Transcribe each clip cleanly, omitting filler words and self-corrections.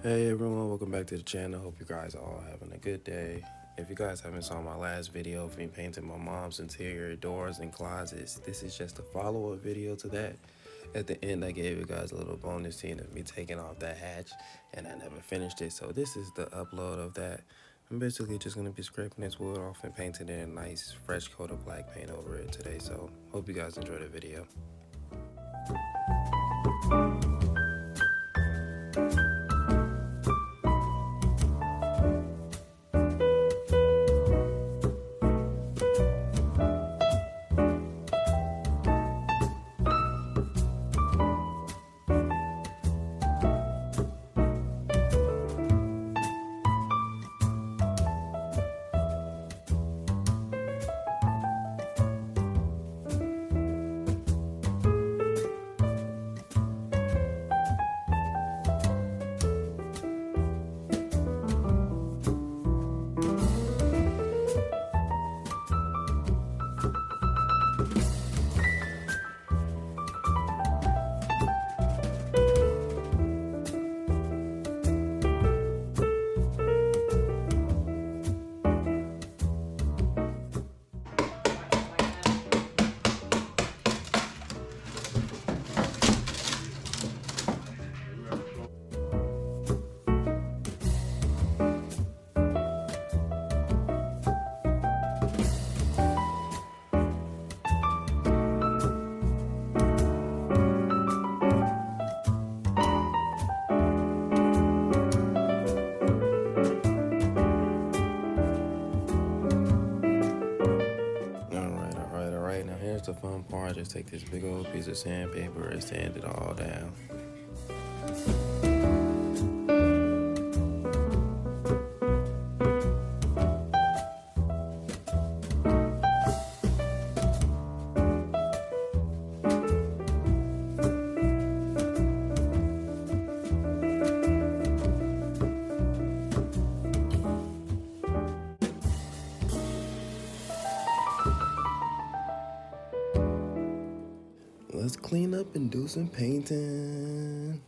Hey everyone, welcome back to the channel. Hope you guys are all having a good day. If you guys haven't saw my last video of me painting my mom's interior doors and closets, this is just a follow-up video to that. At the end, I gave you guys a little bonus scene of me taking off that hatch, and I never finished it. So this is the upload of that. I'm basically just going to be scraping this wood off and painting it a nice fresh coat of black paint over it today. So hope you guys enjoy the video. Alright, now here's the fun part. Just take this big old piece of sandpaper and sand it all down. Let's clean up and do some painting.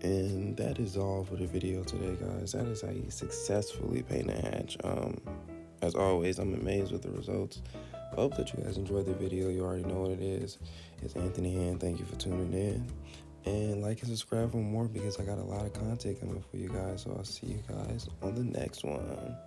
And that is all for the video today, guys. That is how you successfully paint a hatch. As always, I'm amazed with the results. I hope that you guys enjoyed the video. You already know what it is. It's Anthony Hand. Thank you for tuning in. And like and subscribe for more because I got a lot of content coming for you guys. So I'll see you guys on the next one.